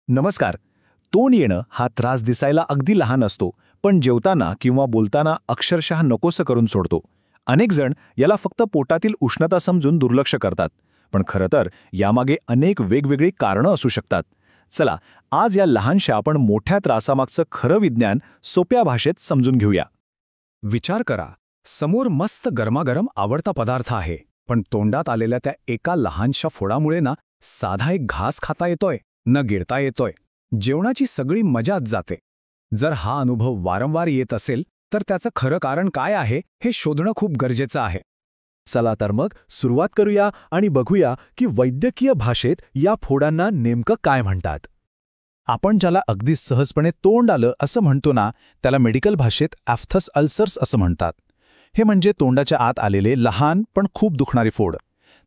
नमस्कार. तोंड येणं हा त्रास दिसायला अगदी लहान असतो, पण जेवताना किंवा बोलताना अक्षरशः नकोसं करून सोडतो. अनेक जण याला फक्त पोटातील उष्णता समजून दुर्लक्ष करतात, पण खरं तर यामागे अनेक वेगवेगळी कारणं असू शकतात. चला, आज या लहानशा पण मोठ्या त्रासामागचं खरं विज्ञान सोप्या भाषेत समजून घेऊया. विचार करा, समोर मस्त गरमागरम आवडता पदार्थ आहे, पण तोंडात आलेल्या त्या एका लहानशा फोडामुळे ना साधा एक घास खाता येतोय, न गिळता येतोय. जेवणाची सगळी मजाच जाते. जर हा अनुभव वारंवार येत असेल तर त्याचं खरं कारण काय आहे हे शोधणं खूप गरजेचं आहे. चला तर मग सुरुवात करूया आणि बघूया की वैद्यकीय भाषेत या फोडांना नेमकं काय म्हणतात. आपण ज्याला अगदी सहजपणे तोंड आलं असं म्हणतो ना, त्याला मेडिकल भाषेत ॲफ्थस अल्सर्स असं म्हणतात. हे म्हणजे तोंडाच्या आत आलेले लहान पण खूप दुखणारी फोड.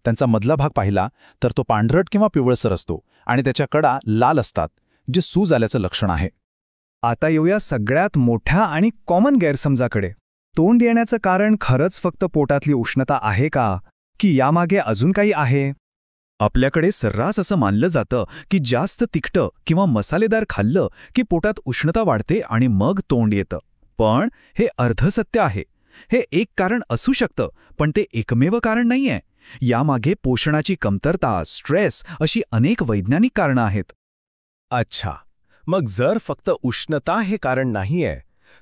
त्यांचा मधला भाग पाहिला तर तो पांढरट किंवा पिवळसर असतो आणि त्याच्या कडा लाल असतात, जे सूज आल्याचं लक्षण आहे. आता येऊया सगळ्यात मोठ्या आणि कॉमन गैरसमजाकडे. तोंड येण्याचं कारण खरंच फक्त पोटातली उष्णता आहे का, की यामागे अजून काही आहे? आपल्याकडे सर्रास असं मानलं जातं की जास्त तिखटं किंवा मसालेदार खाल्लं की पोटात उष्णता वाढते आणि मग तोंड येतं. पण हे अर्धसत्य आहे. हे एक कारण असू शकतं, पण ते एकमेव कारण नाहीये. यामागे पोषणाची कमतरता, स्ट्रेस अशी अनेक वैज्ञानिक कारणं आहेत. अच्छा, मग जर फक्त उष्णता हे कारण नाहीये,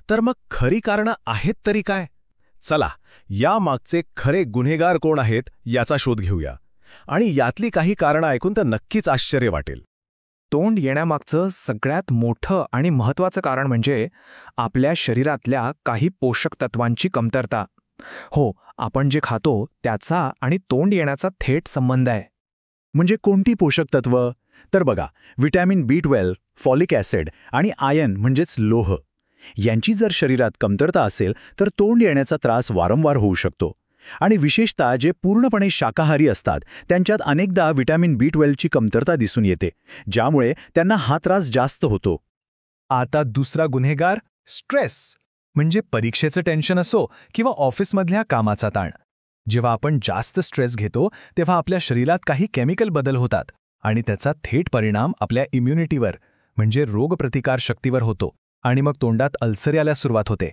तर मग खरी कारणं आहेत तरी काय? चला, या मागचे खरे गुन्हेगार कोण आहेत याचा शोध घेऊया. आणि यातली काही कारणं ऐकून तर नक्कीच आश्चर्य वाटेल. तोंड येण्यामागचं सगळ्यात मोठं आणि महत्त्वाचं कारण म्हणजे आपल्या शरीरातल्या काही पोषक तत्वांची कमतरता. हो, आपण जे खातो त्याचा आणि तोंड येण्याचा थेट संबंध आहे. म्हणजे कोणती पोषक तत्व? तर बघा, व्हिटॅमिन B12, फॉलिक ॲसिड आणि आयर्न म्हणजेच लोह यांची जर शरीरात कमतरता असेल तर तोंड येण्याचा त्रास वारंवार होऊ शकतो. आणि विशेषतः जे पूर्णपणे शाकाहारी असतात त्यांच्यात अनेकदा व्हिटॅमिन B12 ची कमतरता दिसून येते, ज्यामुळे त्यांना हा त्रास जास्त होतो. आता दुसरा गुन्हेगार, स्ट्रेस. म्हणजे परीक्षेचं टेन्शन असो किंवा ऑफिसमधल्या कामाचा ताण. जेव्हा आपण जास्त स्ट्रेस घेतो तेव्हा आपल्या शरीरात काही केमिकल बदल होतात आणि त्याचा थेट परिणाम आपल्या इम्युनिटीवर म्हणजे रोगप्रतिकार शक्तीवर होतो आणि मग तोंडात अल्सर यायला सुरुवात होते.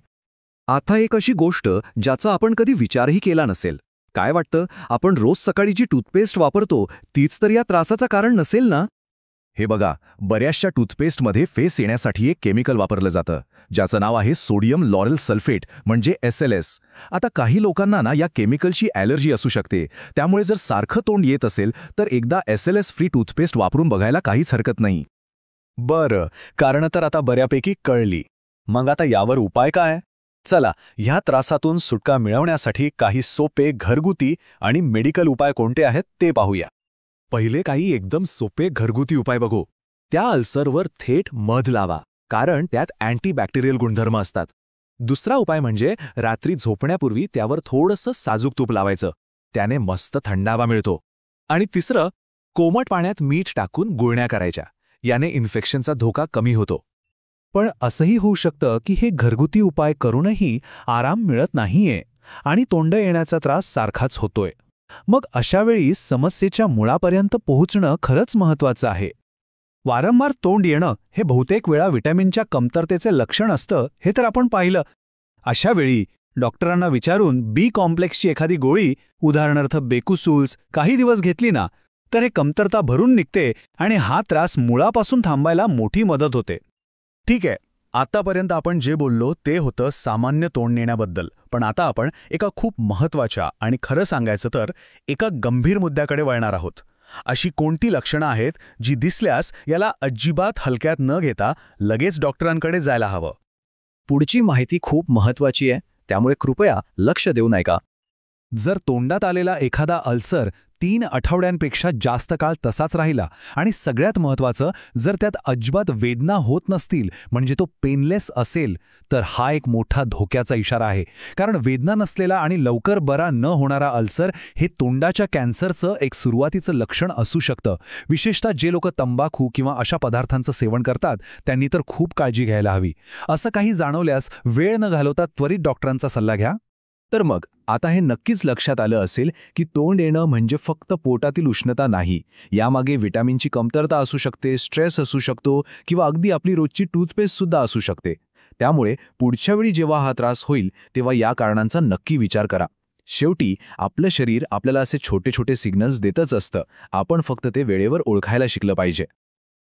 आता एक अशी गोष्ट ज्याचा आपण कधी विचारही केला नसेल. काय वाटतं, आपण रोज सकाळी जी टूथपेस्ट वापरतो तीच तर या त्रासाचं कारण नसेल ना? हे बघा, बऱ्याचशा टूथपेस्टमध्ये फेस येण्यासाठी एक केमिकल वापरलं जातं, ज्याचं नाव आहे सोडियम लॉरेल सल्फेट म्हणजे SLS. आता काही लोकांना ना या केमिकलची ॲलर्जी असू शकते, त्यामुळे जर सारखं तोंड येत असेल तर एकदा SLS फ्री टूथपेस्ट वापरून बघायला काहीच हरकत नाही. बरं, कारणं तर आता बऱ्यापैकी कळली. मग आता यावर उपाय काय? चला, ह्या त्रासातून सुटका मिळवण्यासाठी काही सोपे घरगुती आणि मेडिकल उपाय कोणते आहेत ते पाहूया. पहिले काही एकदम सोपे घरगुती उपाय बघू. त्या अल्सरवर थेट मध लावा, कारण त्यात अँटीबॅक्टेरियल गुणधर्म असतात. दुसरा उपाय म्हणजे रात्री झोपण्यापूर्वी त्यावर थोडंसं साजूक तूप लावायचं, त्याने मस्त थंडावा मिळतो. आणि तिसरं, कोमट पाण्यात मीठ टाकून गुळण्या करायच्या, याने इन्फेक्शनचा धोका कमी होतो. पण असंही होऊ शकतं की हे घरगुती उपाय करूनही आराम मिळत नाहीये आणि तोंड येण्याचा त्रास सारखाच होतोय. मग अशा वेळी समस्येच्या मुळापर्यंत पोहोचणं खरंच महत्त्वाचं आहे. वारंवार तोंड येणं हे बहुतेक वेळा व्हिटॅमिनच्या कमतरतेचे लक्षण असतं, हे तर आपण पाहिलं. अशा वेळी डॉक्टरांना विचारून B कॉम्प्लेक्सची एखादी गोळी, उदाहरणार्थ बेकुसूल्स, काही दिवस घेतली ना तर हे कमतरता भरून निघते आणि हा त्रास मुळापासून थांबायला मोठी मदत होते. ठीक आहे, आतापर्यंत आपण जे बोललो ते होतं सामान्य तोंड येण्याबद्दल. पण आता आपण एका खूप महत्त्वाच्या आणि खरं सांगायचं तर एका गंभीर मुद्द्याकडे वळणार आहोत. अशी कोणती लक्षणं आहेत जी दिसल्यास याला अजिबात हलक्यात न घेता लगेच डॉक्टरांकडे जायला हवं? पुढची माहिती खूप महत्त्वाची आहे, त्यामुळे कृपया लक्ष देऊन ऐका. जर तोंडात आलेला एखादा अल्सर 3 आठवड्यांपेक्षा जास्त काळ तसाच राहिला आणि सगळ्यात महत्त्वाचं, जर त्यात अजिबात वेदना होत नसतील, म्हणजे तो पेनलेस असेल, तर हा एक मोठा धोक्याचा इशारा आहे. कारण वेदना नसलेला आणि लवकर बरा न होणारा अल्सर हे तोंडाच्या कॅन्सरचं एक सुरुवातीचं लक्षण असू शकतं. विशेषतः जे लोक तंबाखू किंवा अशा पदार्थांचं सेवन करतात त्यांनी तर खूप काळजी घ्यायला हवी. असं काही जाणवल्यास वेळ न घालवता त्वरित डॉक्टरांचा सल्ला घ्या. तर मग आता हे नक्कीच लक्षात आलं असेल की तोंड येणं म्हणजे फक्त पोटातील उष्णता नाही, यामागे विटॅमिनची कमतरता असू शकते, स्ट्रेस असू शकतो किंवा अगदी आपली रोजची टूथपेस्टसुद्धा असू शकते. त्यामुळे पुढच्या वेळी जेव्हा हा त्रास होईल तेव्हा या कारणांचा नक्की विचार करा. शेवटी आपलं शरीर आपल्याला असे छोटे छोटे सिग्नल्स देतच असतं, आपण फक्त ते वेळेवर ओळखायला शिकलं पाहिजे.